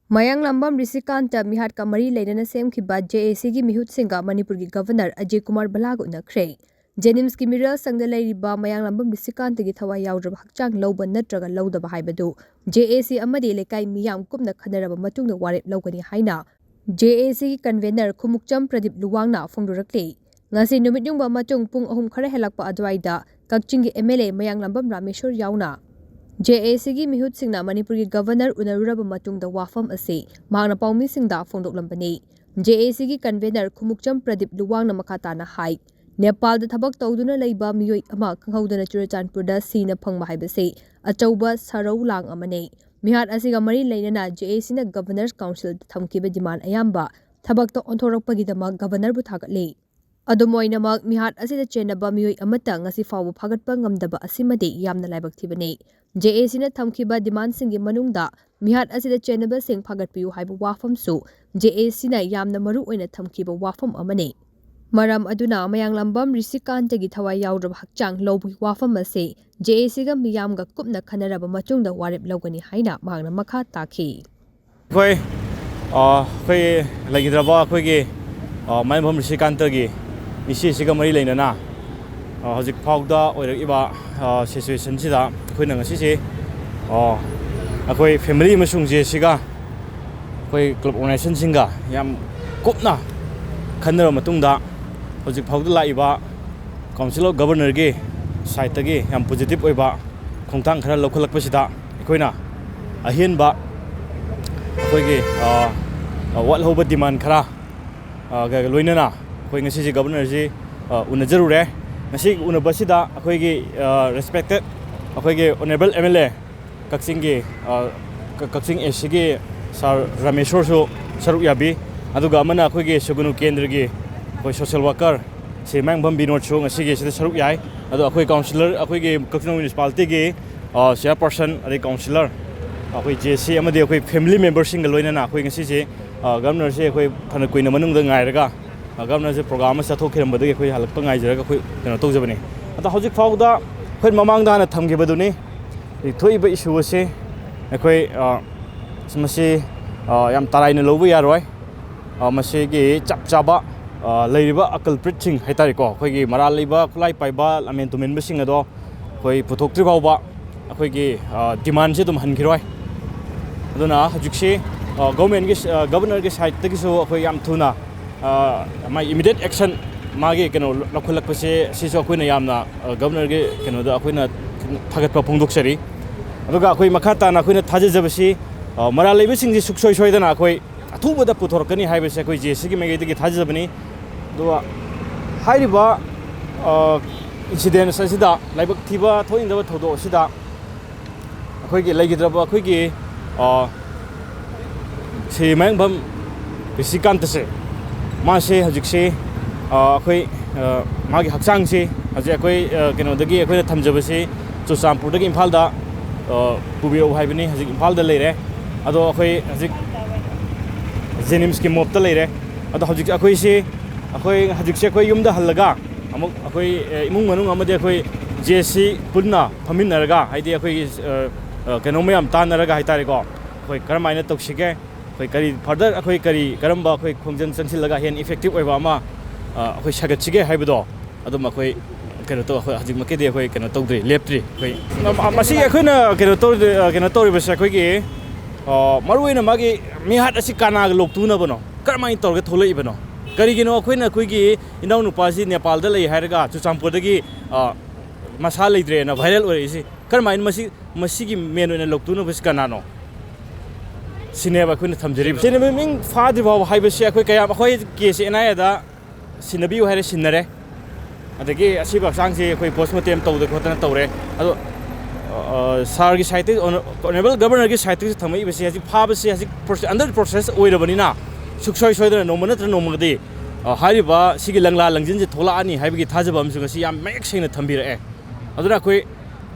Mayang lambam Rishikanta mihat kamari leidana semkhiba JAC gi mihut singa Manipur gi Governor Ajay Kumar Balagu nakre. Jenims gi miral sangda leiriba mayang lambam Rishikanta gi thawai yaudraba hakchang lawba natraga lawdaba haibadu JAC amadi lekai miyam kumna khanaraba matungna warep lawgani haina JAC gi Convenor Khumukcham Pradip Luwangna phongdurakle. Ngasi numit yungba matung pung ahum khara helakpa adwaida Kakching gi MLA mayang lambam Rameshwar yauna. JAC gi mihut singna Manipur gi Governor unaruraba matungda wafam ase magna paumi singda phongdoklambani. JAC gi Convenor Khumukcham Pradip Luwangna makhatana hai Nepal da thabak tawduna leiba miyoi ama khanghaudana Churachandpurda sina phangma haibase achauba sarau lang amane. Mihat asiga mari leinana JAC na Governors Council thamkiba demand ayamba thabakta onthorakpagidama Governor bu thagatle. Adumoinamak mihat asida chenaba miyoi amata ngasi fawba phagatpa ngamdaba asimade yamna laibak thibane. JAC na thamkiba demand singi manungda mihat asida chenaba sing phagatpiu haiba wafam su JAC na yamna maru oina thamkiba wafam amane. Maram aduna mayang lambam Rishikanta gi thawai yaudraba hakchang lawbi wafam ase JAC ga miyamga kupna khanaraba machungda warep lawgani haina magna makha takhi. Khoi lagidraba khoi gi mayam Rishikanta gi isi siga mari leinana hojik phawda oirakiba situation sida khoina ngasi se akhoi family masung je siga khoi club organization singa yam kupna khanara matungda hojik phawda laiba council of governor gi side tagi yam positive oiba khongthang khara lokholakpa sida khoina ahienba akhoi gi wal hoba demand khara ga loinana khoi ngasi si governor ji unajarure ngasi unabasida akhoi gi respected akhoi gi honorable MLA Kakching gi Kakching AC gi Sir Rameshwar su saruk yabi aduga amana akhoi gi Sugunu Kendra gi khoi social worker se mangbam binod su ngasi gi sida saruk yai adu akhoi councillor akhoi gi Kakching municipality gi chairperson ade councillor akhoi JC amade akhoi family members sing loinana akhoi ngasi si governor se akhoi phana kuina manungda ngairaga Governor se program sa thokhiram khoi halakpa ngaijaraga khoi keno tawjabani ata hojik fawda khoi mamangda na thamgibaduni thoiba issue se khoi smasi yam taraina lobu yaroi mase gi chapchaba leiriba culprit sing haitari ko khoi gi maral leiba khulai paiba amen tumen basing ado khoi puthoktri bawba khoi gi demand se dum hankhiroi aduna hojik se government gi governor gi side tagi so khoi yam thuna my immediate action magi keno lakhulak pase siso akoina yamna governor ge keno da akoina thagat pa phongdok sari aduga akoi makhata na akoina thajajabasi mara leibe singji suksoi soidana akoi athuba da puthorkani haibase akoi JC gi megi gi thajajabani do hairiba incident sasida laibak thiba thoindaba thodo sida akoi gi leigidraba akoi gi se mangbam Rishikanta se Mase hajikse akhoi magi hakchang se haje akhoi keno dagi akhoi thamjabase Churachandpur dagi Imphal da pubio haibani hajik Imphal da leire ado akhoi hajik Jenims ki mopta leire ado hajik akhoi se akhoi hajikse akhoi yumda hallaga amuk akhoi imung manung amade akhoi JC punna phaminaraga haidi akhoi keno mayam tanaraga haitare ko akhoi karamaina toksike khoi kari further akhoi kari karamba akhoi khongjang changsilaga hen effective oiba ama akhoi sagatchige haibado adum akhoi keno to akhoi hajik makedi akhoi keno tawdri leptri akhoi masi akhoina keno tori basa akhoi gi maruina magi mihat asi kana loktuna bano karmai torga tholai bano kari gino akhoina akhoi gi inau nupasi Nepal da lei hairaga Churachandpur dagi masa leidre na viral oi isi karmai masi gi main oina loktuna bas kanano Sineba khuna thamjari sineba ming fadi baw haibase akhoi kaya akhoi case enayada sinabi haire sinare adagi asiba sangse akhoi postmortem tawde khotana tawre ado sar gi site honorable governor gi site thamai base hasi phabase hasi under process oirabani na suksoi soidana nomana tra nomagdi hariba sigi langla langjin je thola ani haibagi thajaba amsu ngasi yam mek sengna thambira e aduna akhoi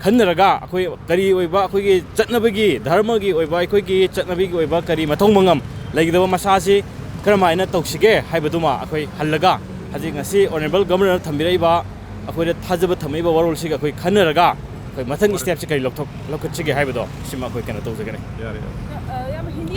khanraga akhoi kari oiba akhoi gi chatnabagi dharma gi oiba akhoi gi chatnabagi oiba kari mathong mangam laigidaba masasi karamaina toksige haibaduma akhoi hallaga haji ngasi honorable governor thambiraiba akhoi da thajaba thamaiba warol siga akhoi khanraga akhoi mathang step se kari lokthok lokachige haibado sima akhoi kana tawjagane